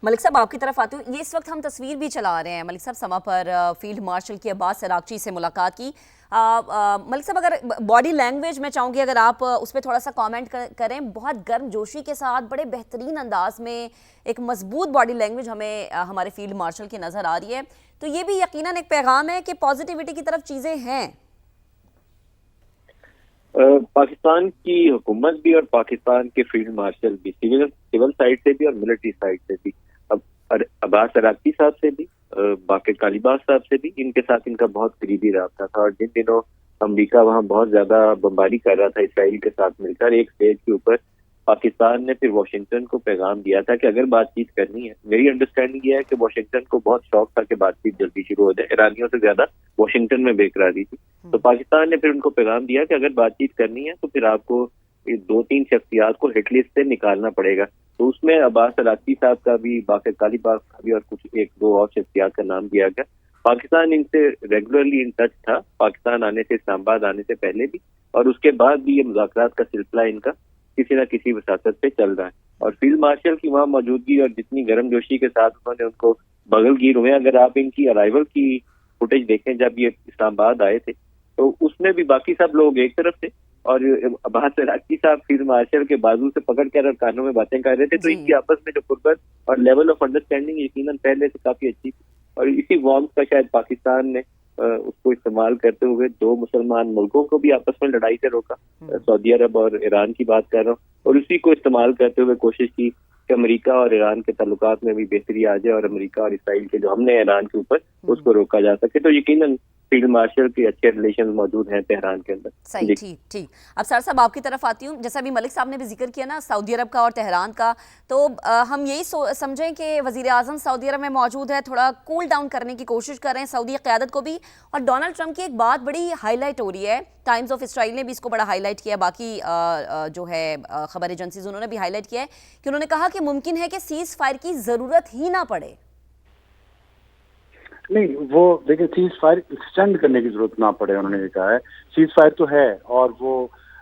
ملک صاحب آپ کی طرف آتی ہوں. یہ اس وقت ہم تصویر بھی چلا رہے ہیں ملک صاحب سما پر فیلڈ مارشل کی عباس عراقچی سے ملاقات کی. ملک صاحب اگر باڈی لینگویج میں چاہوں گی اگر آپ اس پہ تھوڑا سا کامنٹ کریں. بہت گرم جوشی کے ساتھ بڑے بہترین انداز میں ایک مضبوط باڈی لینگویج ہمیں ہمارے فیلڈ مارشل کی نظر آ رہی ہے. تو یہ بھی یقیناً ایک پیغام ہے کہ پازیٹیوٹی کی طرف چیزیں ہیں. پاکستان کی حکومت بھی اور پاکستان کے فیلڈ مارشل بھی سول سائڈ سے بھی اور ملٹری سائڈ سے بھی اب عباس عراقچی صاحب سے بھی باقر کالیباف صاحب سے بھی ان کے ساتھ ان کا بہت قریبی رابطہ تھا. اور جن دنوں امریکہ وہاں بہت زیادہ بمباری کر رہا تھا اسرائیل کے ساتھ مل کر, ایک سٹیج کے اوپر پاکستان نے پھر واشنگٹن کو پیغام دیا تھا کہ اگر بات چیت کرنی ہے, میری انڈرسٹینڈنگ یہ ہے کہ واشنگٹن کو بہت شوق تھا کہ بات چیت جلدی شروع ہو جائے. ایرانیوں سے زیادہ واشنگٹن میں بےقراری تھی. تو پاکستان نے پھر ان کو پیغام دیا کہ اگر بات چیت کرنی ہے تو پھر آپ کو 2-3 شخصیات کو ہٹ لسٹ سے نکالنا پڑے گا. تو اس میں عباس عراقچی صاحب کا بھی, باقر کالیباف کا بھی اور کچھ 1-2 اور شخصیات کا نام دیا گیا. پاکستان ان سے ریگولرلی ان ٹچ تھا, پاکستان آنے سے, اسلام آباد آنے سے پہلے بھی, اور اس کے بعد بھی یہ مذاکرات کا سلسلہ ان کا کسی نہ کسی وساطت پہ چل رہا ہے. اور فیلڈ مارشل کی وہاں موجودگی اور جتنی گرم جوشی کے ساتھ انہوں نے ان کو بغل گیر ہوئے, اگر آپ ان کی ارائیول کی فوٹیج دیکھیں جب یہ اسلام آباد آئے تھے تو اس میں بھی باقی سب لوگ ایک طرف تھے اور عباس عراقچی صاحب فیلڈ مارشل کے بازو سے پکڑ کر اور کانوں میں باتیں کر رہے تھے. تو ان کی آپس میں جو قربت اور لیول آف انڈرسٹینڈنگ یقیناً پہلے سے کافی اچھی تھی. اور اسی وارمتھ کا شاید پاکستان نے اس کو استعمال کرتے ہوئے 2 مسلمان ملکوں کو بھی آپس میں لڑائی سے روکا, سعودی عرب اور ایران کی بات کر رہا ہوں, اور اسی کو استعمال کرتے ہوئے کوشش کی کہ امریکہ اور ایران کے تعلقات میں بھی بہتری آ جائے اور امریکہ اور اسرائیل کے جو ہم نے ایران کے اوپر اس کو روکا جا سکے. تو یقیناً فیلڈ مارشل کے اچھے ریلیشن موجود ہیں تہران کے اندر. صحیح, ٹھیک. اب سر صاحب آپ کی طرف آتی ہوں. جیسا بھی ملک صاحب نے بھی ذکر کیا نا سعودی عرب کا اور تہران کا, تو ہم یہی سمجھیں کہ وزیر اعظم سعودی عرب میں موجود ہے, تھوڑا کول ڈاؤن کرنے کی کوشش کر رہے ہیں سعودی قیادت کو بھی. اور ڈونلڈ ٹرمپ کی ایک بات بڑی ہائی لائٹ ہو رہی ہے, ٹائمز آف اسرائیل نے بھی اس کو بڑا ہائی لائٹ کیا, باقی جو ہے خبر ایجنسیز انہوں نے بھی ہائی لائٹ کیا ہے کہ انہوں نے کہا کہ ممکن ہے کہ سیز فائر کی ضرورت ہی نہ پڑے. نہیں, وہ دیکھیں سیز فائر ایکسٹینڈ کرنے کی ضرورت نہ پڑے. انہوں نے یہ کہا ہے سیز فائر تو ہے اور وہ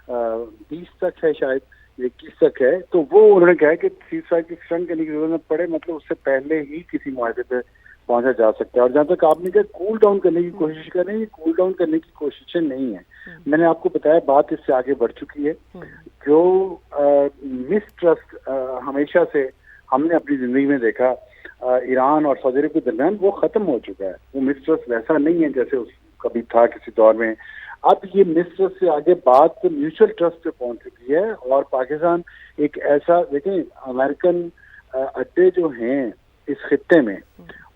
20 تک ہے, شاید 21 تک ہے. تو وہ انہوں نے کہا کہ سیز فائر کی ایکسٹینڈ کرنے کی ضرورت نہ پڑے, مطلب اس سے پہلے ہی کسی معاہدے پہ پہنچا جا سکتا ہے. اور جہاں تک آپ نے کہا کول ڈاؤن کرنے کی کوشش کر رہے ہیں, یہ کول ڈاؤن کرنے کی کوششیں نہیں ہیں. میں نے آپ کو بتایا بات اس سے آگے بڑھ چکی ہے. جو مس ٹرسٹ ہمیشہ سے ہم نے اپنی زندگی میں دیکھا ایران اور سعودی عرب کے درمیان, وہ ختم ہو چکا ہے. وہ مس ٹرسٹ ویسا نہیں ہے جیسے کبھی تھا کسی دور میں. اب یہ مس ٹرسٹ سے آگے بات میوچل ٹرسٹ پہ پہنچ چکی ہے. اور پاکستان ایک ایسا, دیکھیں امریکن اڈے جو ہیں اس خطے میں,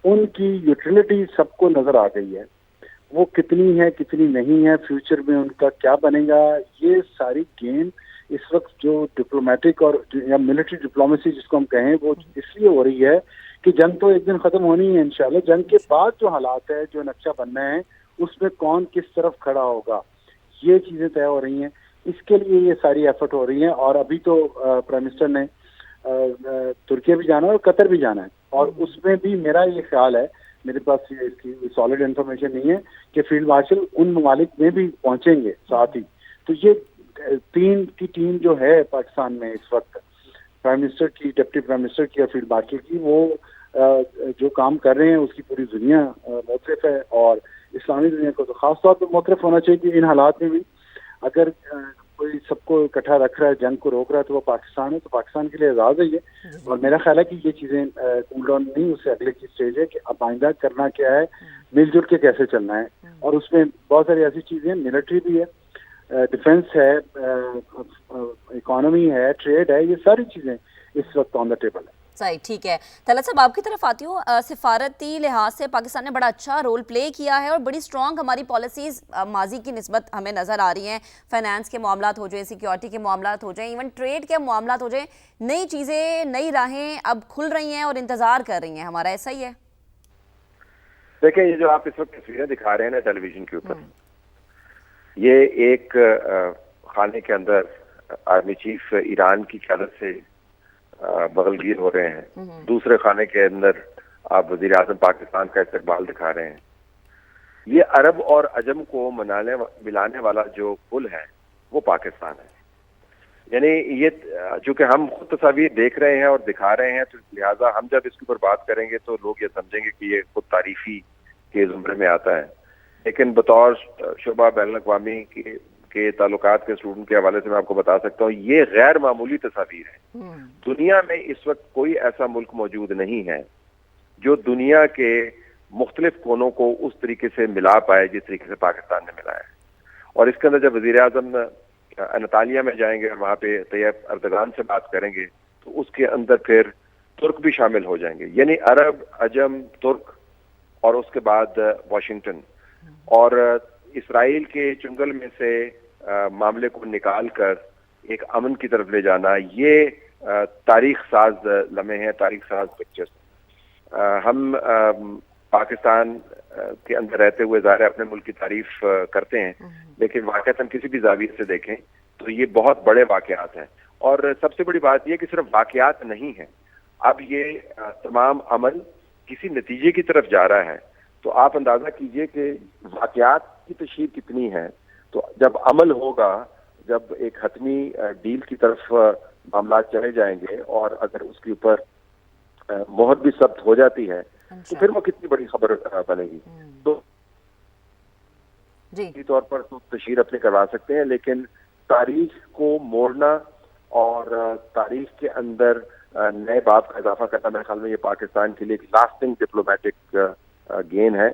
ان کی یوٹیلٹی سب کو نظر آ گئی ہے. وہ کتنی ہے کتنی نہیں ہے, فیوچر میں ان کا کیا بنے گا, یہ ساری گیم اس وقت جو ڈپلومیٹک اور یا ملٹری ڈپلومیسی جس کو ہم کہیں, وہ اس لیے ہو رہی ہے کہ جنگ تو ایک دن ختم ہونی ہے انشاءاللہ. جنگ کے بعد جو حالات ہے, جو نقشہ بننا ہے, اس میں کون کس طرف کھڑا ہوگا, یہ چیزیں طے ہو رہی ہیں. اس کے لیے یہ ساری ایفرٹ ہو رہی ہیں. اور ابھی تو پرائم منسٹر نے ترکیہ بھی جانا ہے اور قطر بھی جانا ہے, اور اس میں بھی میرا یہ خیال ہے, میرے پاس اس کی سالڈ انفارمیشن نہیں ہے, کہ فیلڈ مارشل ان ممالک میں بھی پہنچیں گے ساتھ ہی. تو یہ 3 کی ٹیم جو ہے پاکستان میں اس وقت, پرائم منسٹر کی, ڈپٹی پرائم منسٹر کی اور فیلڈ مارشل کی, وہ جو کام کر رہے ہیں اس کی پوری دنیا موقف ہے. اور اسلامی دنیا کو تو خاص طور پہ موقف ہونا چاہیے کہ ان حالات میں بھی اگر کوئی سب کو اکٹھا رکھ رہا ہے, جنگ کو روک رہا ہے, تو وہ پاکستان ہے. تو پاکستان کے لیے اعزاز ہے یہ. اور میرا خیال ہے کہ یہ چیزیں کول ڈاؤن نہیں, اس سے اگلے کی اسٹیج ہے کہ اب آئندہ کرنا کیا ہے, مل جل کے کیسے چلنا ہے. اور اس میں بہت ساری ایسی چیزیں ہیں, ملٹری بھی ہے, ڈیفنس ہے, اکانومی ہے, ٹریڈ ہے, یہ ساری چیزیں اس وقت آن دا ٹیبل ہے. صحیح, ٹھیک ہے. طلعت صاحب آپ کی طرف آتی ہوں. سفارتی لحاظ سے پاکستان نے بڑا اچھا رول پلے کیا ہے اور بڑی سٹرونگ ہماری پالیسیز ماضی کی نسبت ہمیں نظر آ رہی ہیں. فائنانس کے معاملات ہو جائیں, سیکیورٹی کے معاملات ہو جائیں, ایون ٹریڈ کے معاملات ہو جائیں, نئی چیزیں, نئی راہیں اب کھل رہی ہیں اور انتظار کر رہی ہیں ہمارا, ایسا ہی ہے؟ دیکھیں, یہ جو آپ اس وقت تصویریں دکھا رہے ہیں نا ٹیلی ویژن کے اوپر, یہ ایک خانے کے اندر آرمی چیف ایران کی قیادت سے بغل گیر ہو رہے ہیں. دوسرے خانے کے اندر آپ وزیر اعظم پاکستان کا استقبال دکھا رہے ہیں. یہ عرب اور عجم کو ملانے والا جو پل ہے وہ پاکستان ہے. یعنی یہ چونکہ ہم خود تصاویر دیکھ رہے ہیں اور دکھا رہے ہیں تو لہٰذا ہم جب اس کے اوپر بات کریں گے تو لوگ یہ سمجھیں گے کہ یہ خود تعریفی کے زمرے میں آتا ہے. لیکن بطور شعبہ بین الاقوامی کے تعلقات کے اسٹوڈنٹ کے حوالے سے میں آپ کو بتا سکتا ہوں یہ غیر معمولی تصاویر ہیں. دنیا میں اس وقت کوئی ایسا ملک موجود نہیں ہے جو دنیا کے مختلف کونوں کو اس طریقے سے ملا پائے جس طریقے سے پاکستان نے ملایا ہے. اور اس کے اندر جب وزیر اعظم انطالیہ میں جائیں گے اور وہاں پہ طیب اردگان سے بات کریں گے تو اس کے اندر پھر ترک بھی شامل ہو جائیں گے, یعنی عرب, عجم, ترک, اور اس کے بعد واشنگٹن, اور اسرائیل کے چنگل میں سے معاملے کو نکال کر ایک امن کی طرف لے جانا, یہ تاریخ ساز لمحے ہیں, تاریخ ساز پکچرز. ہم پاکستان کے اندر رہتے ہوئے ظاہر ہے اپنے ملک کی تعریف کرتے ہیں, لیکن واقعات ہم کسی بھی زاویے سے دیکھیں تو یہ بہت بڑے واقعات ہیں. اور سب سے بڑی بات یہ کہ صرف واقعات نہیں ہیں, اب یہ تمام عمل کسی نتیجے کی طرف جا رہا ہے. تو آپ اندازہ کیجئے کہ واقعات کی تشہیر کتنی ہے. تو جب عمل ہوگا, جب ایک حتمی ڈیل کی طرف معاملات چلے جائیں گے اور اگر اس کے اوپر مہر بھی ثبت ہو جاتی ہے تو پھر وہ کتنی بڑی خبر بنے گی. تو جی طور پر تو تشہیر اپنے کروا سکتے ہیں, لیکن تاریخ کو موڑنا اور تاریخ کے اندر نئے باب کا اضافہ کرنا میرے خیال میں یہ پاکستان کے لیے ایک لاسٹنگ ڈپلومیٹک گین ہے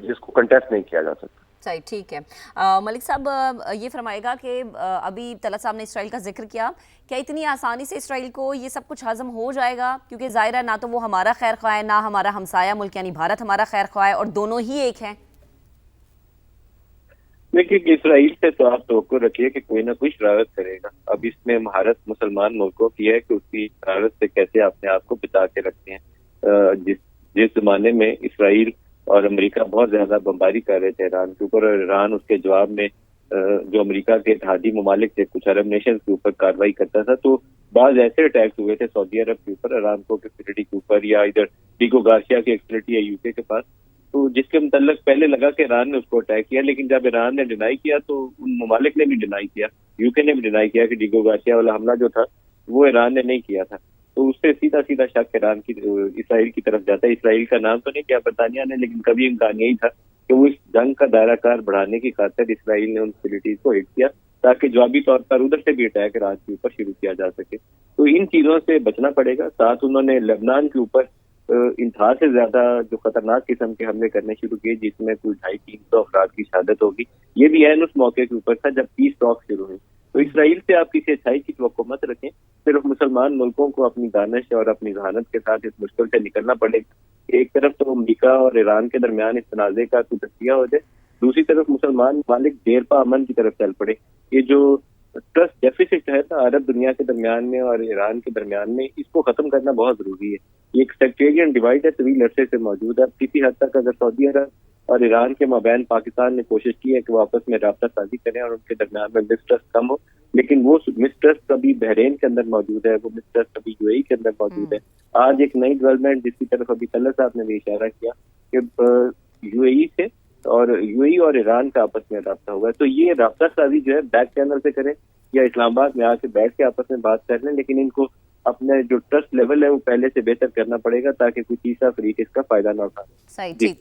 جس کو کنٹیسٹ نہیں کیا جا سکتا. صحیح, ٹھیک ہے. ملک صاحب یہ فرمائے گا کہ ابھی طلعت صاحب نے اسرائیل کا ذکر کیا, کیا اتنی آسانی سے اسرائیل کو یہ سب کچھ ہضم ہو جائے گا؟ کیونکہ ظاہر ہے نہ تو وہ ہمارا خیر خواہ ہے, نہ ہمارا ہمسایہ ملک یعنی بھارت ہمارا خیر خواہ ہے, اور دونوں ہی ایک ہیں. دیکھیے اسرائیل سے تو آپ توقع رکھیے کہ کوئی نہ کوئی شرارت کرے گا. اب اس میں مہارت مسلمان ملکوں کی ہے کہ اس کی شرارت سے کیسے اپنے آپ کو بچا کے رکھتے ہیں. جس زمانے میں اسرائیل اور امریکہ بہت زیادہ بمباری کر رہے تھے ایران کے اوپر, اور ایران اس کے جواب میں جو امریکہ کے اتحادی ممالک تھے کچھ عرب نیشنز کے اوپر کارروائی کرتا تھا, تو بعض ایسے اٹیکس ہوئے تھے سعودی عرب کے اوپر, ارامکو کی فیسلٹی کے اوپر, یا ادھر ڈیگو گارسیا کی ایک فیسلٹی ہے UK کے پاس, تو جس کے متعلق پہلے لگا کہ ایران نے اس کو اٹیک کیا, لیکن جب ایران نے ڈینائی کیا تو ان ممالک نے بھی ڈینائی کیا, UK نے بھی ڈینائی کیا کہ ڈیگو گارسیا والا حملہ جو تھا وہ ایران نے نہیں کیا تھا. تو اس سے سیدھا شک ایران کی اسرائیل کی طرف جاتا ہے. اسرائیل کا نام تو نہیں کیا برطانیہ نے, لیکن کبھی امکان یہی تھا کہ وہ اس جنگ کا دائرہ کار بڑھانے کی خاطر اسرائیل نے ان فیسلٹیز کو ہٹ کیا تاکہ جوابی طور پر ادھر سے بھی اٹیک ایران کے اوپر شروع کیا جا سکے. تو ان چیزوں سے بچنا پڑے گا. ساتھ انہوں نے لبنان کے اوپر انتہا سے زیادہ جو خطرناک قسم کے حملے کرنے شروع کیے, جس میں کوئی 250-300 افراد کی شہادت ہوگی. یہ بھی عین اس موقع کے اوپر تھا جب پیس ٹاک شروع ہوئی. تو اسرائیل سے آپ کسی اچھائی کی توقع مت رکھیں. صرف مسلمان ملکوں کو اپنی دانش اور اپنی ذہانت کے ساتھ اس مشکل سے نکلنا پڑے گا. ایک طرف تو امریکہ اور ایران کے درمیان اس تنازع کا کوئی تجزیہ ہو جائے, دوسری طرف مسلمان ممالک دیر پا امن کی طرف چل پڑے. یہ جو ٹرسٹ ڈیفیسٹ ہے نا عرب دنیا کے درمیان میں اور ایران کے درمیان میں, اس کو ختم کرنا بہت ضروری ہے. یہ ایک سیکٹیرین ڈیوائڈ ہے, طویل عرصے سے موجود ہے. کسی حد تک اگر سعودی عرب اور ایران کے مابین پاکستان نے کوشش کی ہے کہ وہ آپس میں رابطہ سازی کریں اور ان کے درمیان میں مسٹرسٹ کم ہو, لیکن وہ مسٹرسٹ ابھی بحرین کے اندر موجود ہے, وہ مسٹرسٹ ابھی UAE کے اندر موجود ہے. آج ایک نئی ڈیولپمنٹ جس کی طرف ابھی طلعت صاحب نے بھی اشارہ کیا کہ UAE سے اور UAE اور ایران کا آپس میں رابطہ ہوا ہے. تو یہ رابطہ سازی جو ہے بیک چینل سے کریں یا اسلام آباد میں آ کے بیٹھ کے آپس میں بات کر لیں, لیکن ان کو اپنے جو ٹرسٹ لیول ہے وہ پہلے سے بہتر کرنا پڑے گا تاکہ کوئی تیسرا فریق اس کا فائدہ نہ اٹھائے. صحیح, ٹھیک.